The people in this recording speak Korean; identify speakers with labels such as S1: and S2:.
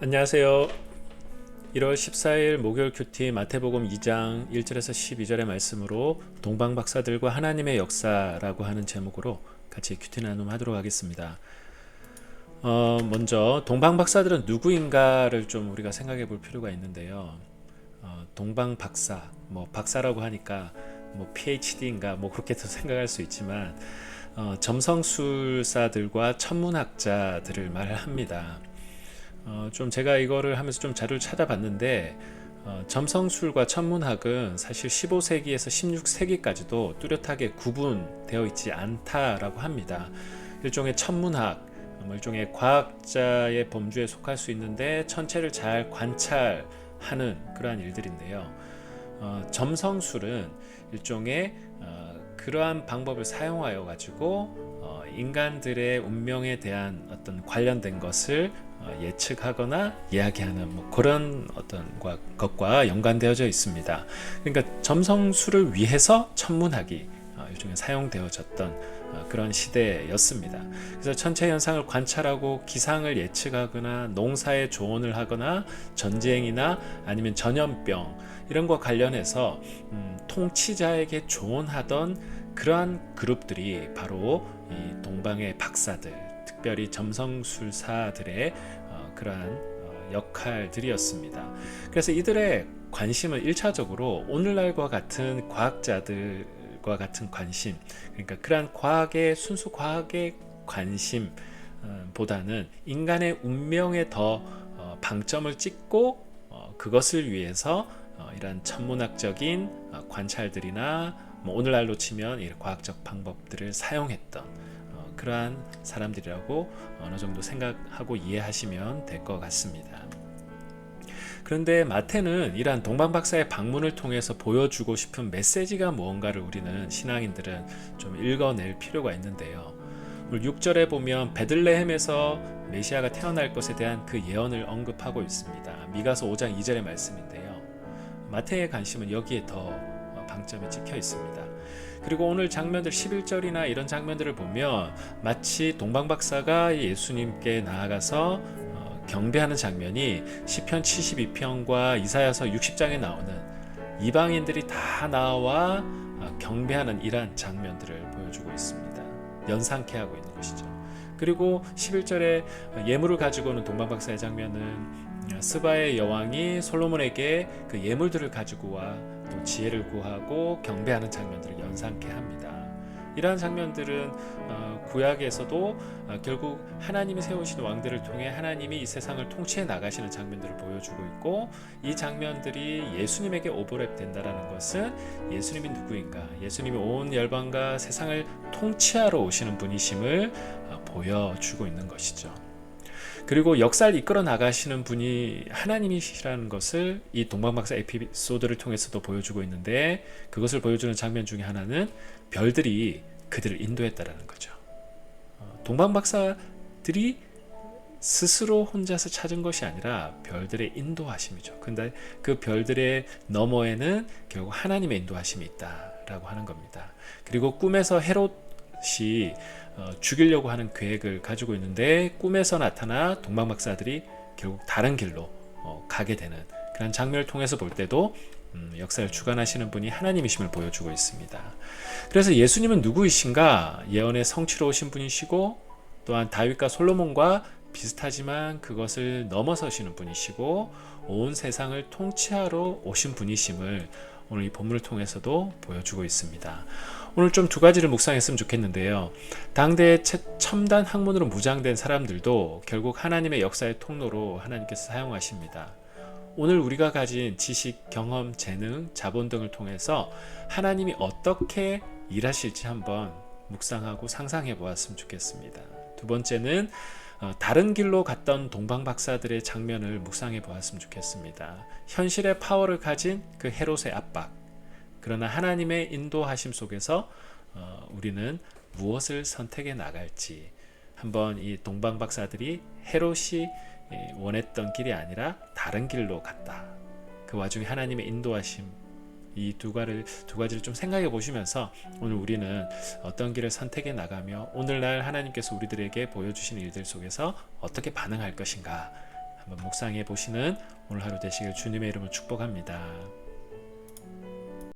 S1: 안녕하세요. 1월 14일 목요일 큐티 마태복음 2장 1절에서 12절의 말씀으로 동방박사들과 하나님의 역사라고 하는 제목으로 같이 큐티 나눔 하도록 하겠습니다. 먼저 동방박사들은 누구인가를 좀 우리가 생각해 볼 필요가 있는데요. 동방박사, 박사라고 하니까 PhD인가 그렇게도 생각할 수 있지만 점성술사들과 천문학자들을 말합니다. 좀 제가 이거를 하면서 좀 자료를 찾아봤는데 점성술과 천문학은 사실 15세기에서 16세기까지도 뚜렷하게 구분되어 있지 않다라고 합니다. 일종의 천문학, 일종의 과학자의 범주에 속할 수 있는데 천체를 잘 관찰하는 그러한 일들인데요. 점성술은 일종의 그러한 방법을 사용하여 가지고 인간들의 운명에 대한 어떤 관련된 것을 예측하거나 이야기하는 그런 어떤 것과 연관되어져 있습니다. 그러니까 점성술을 위해서 천문학이 일종의 사용되어졌던 그런 시대였습니다. 그래서 천체 현상을 관찰하고 기상을 예측하거나 농사에 조언을 하거나 전쟁이나 아니면 전염병 이런 것 관련해서 통치자에게 조언하던 그러한 그룹들이 바로 이 동방의 박사들, 특별히 점성술사들의 그러한 역할들이었습니다. 그래서 이들의 관심은 1차적으로 오늘날과 같은 과학자들과 같은 관심, 그러니까 그러한 과학의 순수 과학의 관심보다는 인간의 운명에 더 방점을 찍고 그것을 위해서 이러한 천문학적인 관찰들이나 오늘날로 치면 이 과학적 방법들을 사용했던 그러한 사람들이라고 어느 정도 생각하고 이해하시면 될 것 같습니다. 그런데 마태는 이러한 동방박사의 방문을 통해서 보여주고 싶은 메시지가 무언가를 우리는 신앙인들은 좀 읽어낼 필요가 있는데요. 6절에 보면 베들레헴에서 메시아가 태어날 것에 대한 그 예언을 언급하고 있습니다. 미가서 5장 2절의 말씀인데요. 마태의 관심은 여기에 더 방점이 찍혀 있습니다. 그리고 오늘 장면들 11절이나 이런 장면들을 보면 마치 동방박사가 예수님께 나아가서 경배하는 장면이 시편 72편과 이사야서 60장에 나오는 이방인들이 다 나와 경배하는 이러한 장면들을 보여주고 있습니다. 연상케 하고 있는 것이죠. 그리고 11절에 예물을 가지고 오는 동방박사의 장면은 스바의 여왕이 솔로몬에게 그 예물들을 가지고 와 또 지혜를 구하고 경배하는 장면들을 연상케 합니다. 이러한 장면들은 구약에서도 결국 하나님이 세우신 왕들을 통해 하나님이 이 세상을 통치해 나가시는 장면들을 보여주고 있고, 이 장면들이 예수님에게 오버랩 된다는 것은 예수님이 누구인가, 예수님이 온 열방과 세상을 통치하러 오시는 분이심을 보여주고 있는 것이죠. 그리고 역사를 이끌어 나가시는 분이 하나님이시라는 것을 이 동방박사 에피소드를 통해서도 보여주고 있는데, 그것을 보여주는 장면 중에 하나는 별들이 그들을 인도했다라는 거죠. 동방박사들이 스스로 혼자서 찾은 것이 아니라 별들의 인도하심이죠. 근데 그 별들의 너머에는 결국 하나님의 인도하심이 있다라고 하는 겁니다. 그리고 꿈에서 헤롯이 죽이려고 하는 계획을 가지고 있는데 꿈에서 나타나 동방박사들이 결국 다른 길로 가게 되는 그런 장면을 통해서 볼 때도 역사를 주관하시는 분이 하나님이심을 보여주고 있습니다. 그래서 예수님은 누구이신가? 예언의 성취로 오신 분이시고, 또한 다윗과 솔로몬과 비슷하지만 그것을 넘어서시는 분이시고 온 세상을 통치하러 오신 분이심을 오늘 이 본문을 통해서도 보여주고 있습니다. 오늘 좀 두 가지를 묵상했으면 좋겠는데요. 당대의 첨단 학문으로 무장된 사람들도 결국 하나님의 역사의 통로로 하나님께서 사용하십니다. 오늘 우리가 가진 지식, 경험, 재능, 자본 등을 통해서 하나님이 어떻게 일하실지 한번 묵상하고 상상해 보았으면 좋겠습니다. 두 번째는 다른 길로 갔던 동방박사들의 장면을 묵상해 보았으면 좋겠습니다. 현실의 파워를 가진 그 헤롯의 압박, 그러나 하나님의 인도하심 속에서 우리는 무엇을 선택해 나갈지 한번 이 동방박사들이 헤롯이 원했던 길이 아니라 다른 길로 갔다, 그 와중에 하나님의 인도하심, 이 두 가지를 좀 생각해 보시면서 오늘 우리는 어떤 길을 선택해 나가며 오늘날 하나님께서 우리들에게 보여주신 일들 속에서 어떻게 반응할 것인가 한번 묵상해 보시는 오늘 하루 되시길 주님의 이름으로 축복합니다.